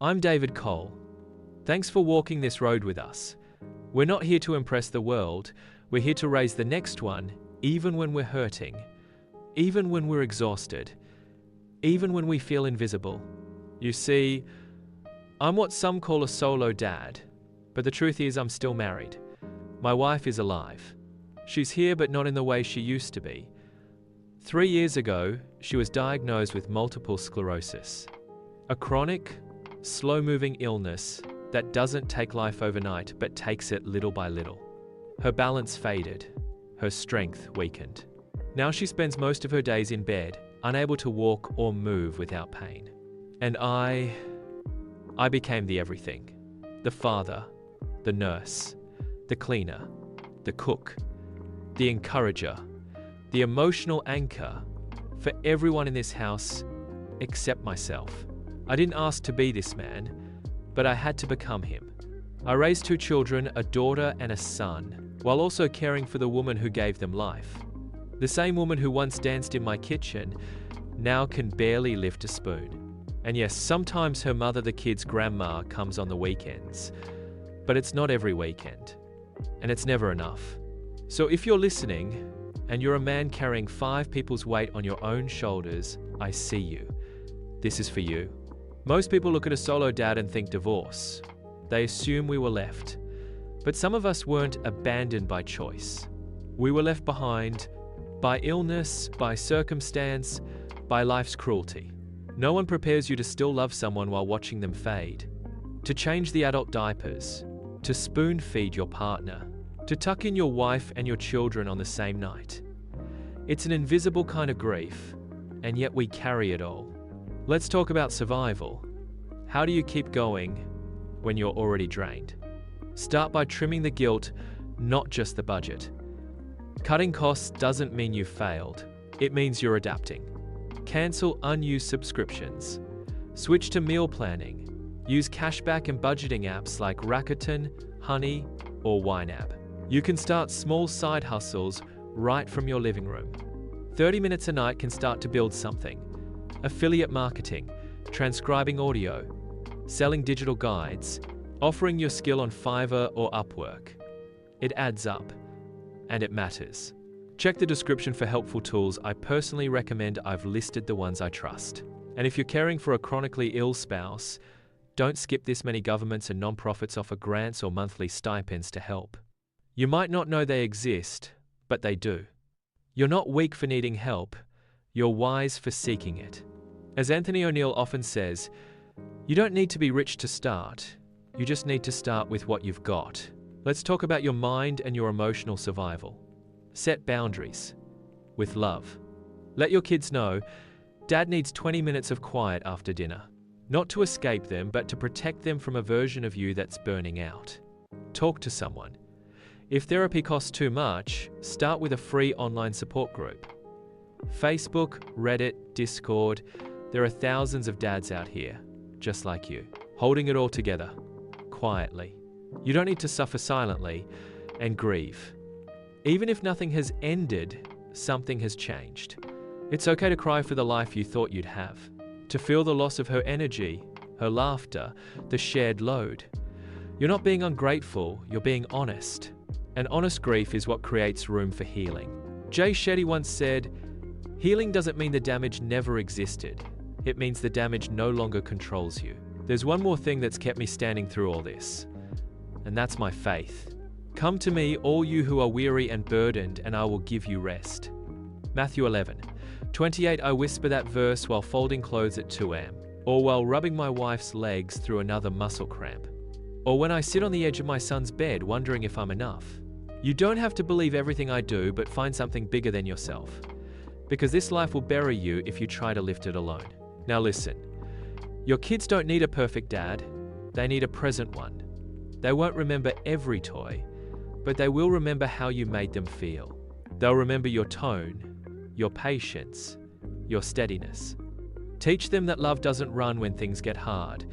I'm David Cole. Thanks for walking this road with us. We're not here to impress the world, we're here to raise the next one, even when we're hurting, even when we're exhausted, even when we feel invisible. You see, I'm what some call a solo dad, but the truth is I'm still married. My wife is alive. She's here but not in the way she used to be. 3 years ago, she was diagnosed with multiple sclerosis, a chronic, slow-moving illness that doesn't take life overnight but takes it little by little. Her balance faded, her strength weakened. Now she spends most of her days in bed, unable to walk or move without pain. And I became the everything. The father, the nurse, the cleaner, the cook, the encourager, the emotional anchor for everyone in this house except myself. I didn't ask to be this man, but I had to become him. I raised 2 children, a daughter and a son, while also caring for the woman who gave them life. The same woman who once danced in my kitchen now can barely lift a spoon. And yes, sometimes her mother, the kids' grandma, comes on the weekends, but it's not every weekend, and it's never enough. So if you're listening, and you're a man carrying 5 people's weight on your own shoulders, I see you. This is for you. Most people look at a solo dad and think divorce. They assume we were left. But some of us weren't abandoned by choice. We were left behind by illness, by circumstance, by life's cruelty. No one prepares you to still love someone while watching them fade, to change the adult diapers, to spoon feed your partner, to tuck in your wife and your children on the same night. It's an invisible kind of grief, and yet we carry it all. Let's talk about survival. How do you keep going when you're already drained? Start by trimming the guilt, not just the budget. Cutting costs doesn't mean you've failed. It means you're adapting. Cancel unused subscriptions. Switch to meal planning. Use cashback and budgeting apps like Rakuten, Honey, or YNAB. You can start small side hustles right from your living room. 30 minutes a night can start to build something. Affiliate marketing, transcribing audio, selling digital guides, offering your skill on Fiverr or Upwork. It adds up, and it matters. Check the description for helpful tools. I personally recommend. I've listed the ones I trust. And if you're caring for a chronically ill spouse, don't skip this. Many governments and nonprofits offer grants or monthly stipends to help. You might not know they exist, but they do. You're not weak for needing help, you're wise for seeking it. As Anthony ONeal often says, you don't need to be rich to start, you just need to start with what you've got. Let's talk about your mind and your emotional survival. Set boundaries. With love. Let your kids know, Dad needs 20 minutes of quiet after dinner. Not to escape them, but to protect them from a version of you that's burning out. Talk to someone. If therapy costs too much, start with a free online support group. Facebook, Reddit, Discord, there are thousands of dads out here, just like you, holding it all together, quietly. You don't need to suffer silently and grieve. Even if nothing has ended, something has changed. It's okay to cry for the life you thought you'd have, to feel the loss of her energy, her laughter, the shared load. You're not being ungrateful, you're being honest. And honest grief is what creates room for healing. Jay Shetty once said, healing doesn't mean the damage never existed. It means the damage no longer controls you. There's one more thing that's kept me standing through all this, and that's my faith. Come to me, all you who are weary and burdened, and I will give you rest. Matthew 11:28. I whisper that verse while folding clothes at 2 a.m., or while rubbing my wife's legs through another muscle cramp, or when I sit on the edge of my son's bed wondering if I'm enough. You don't have to believe everything I do, but find something bigger than yourself, because this life will bury you if you try to lift it alone. Now listen, your kids don't need a perfect dad, they need a present one. They won't remember every toy, but they will remember how you made them feel. They'll remember your tone, your patience, your steadiness. Teach them that love doesn't run when things get hard.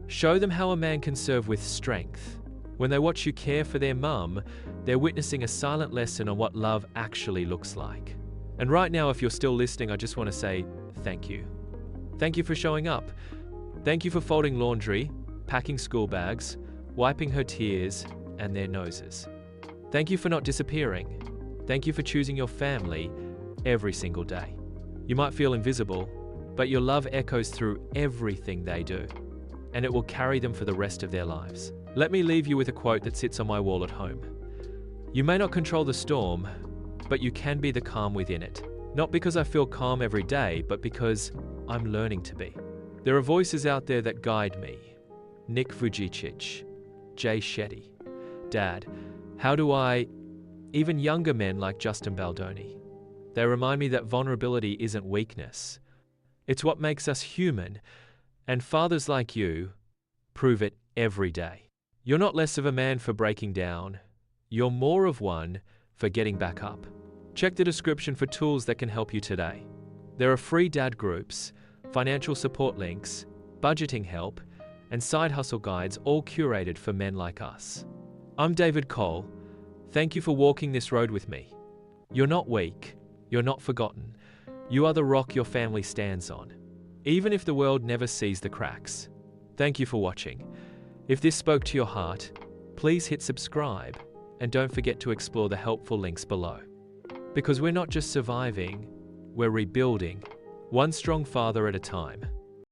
Show them how a man can serve with strength. When they watch you care for their mum, they're witnessing a silent lesson on what love actually looks like. And right now, if you're still listening, I just want to say thank you. Thank you for showing up. Thank you for folding laundry, packing school bags, wiping her tears and their noses. Thank you for not disappearing. Thank you for choosing your family every single day. You might feel invisible, but your love echoes through everything they do, and it will carry them for the rest of their lives. Let me leave you with a quote that sits on my wall at home. You may not control the storm, but you can be the calm within it. Not because I feel calm every day, but because I'm learning to be. There are voices out there that guide me. Nick Vujicic, Jay Shetty. Dad, how do I... Even younger men like Justin Baldoni. They remind me that vulnerability isn't weakness. It's what makes us human, and fathers like you prove it every day. You're not less of a man for breaking down. You're more of one for getting back up. Check the description for tools that can help you today. There are free dad groups, financial support links, budgeting help, and side hustle guides, all curated for men like us. I'm David Cole. Thank you for walking this road with me. You're not weak. You're not forgotten. You are the rock your family stands on, even if the world never sees the cracks. Thank you for watching. If this spoke to your heart, please hit subscribe and don't forget to explore the helpful links below. Because we're not just surviving, we're rebuilding, one strong father at a time.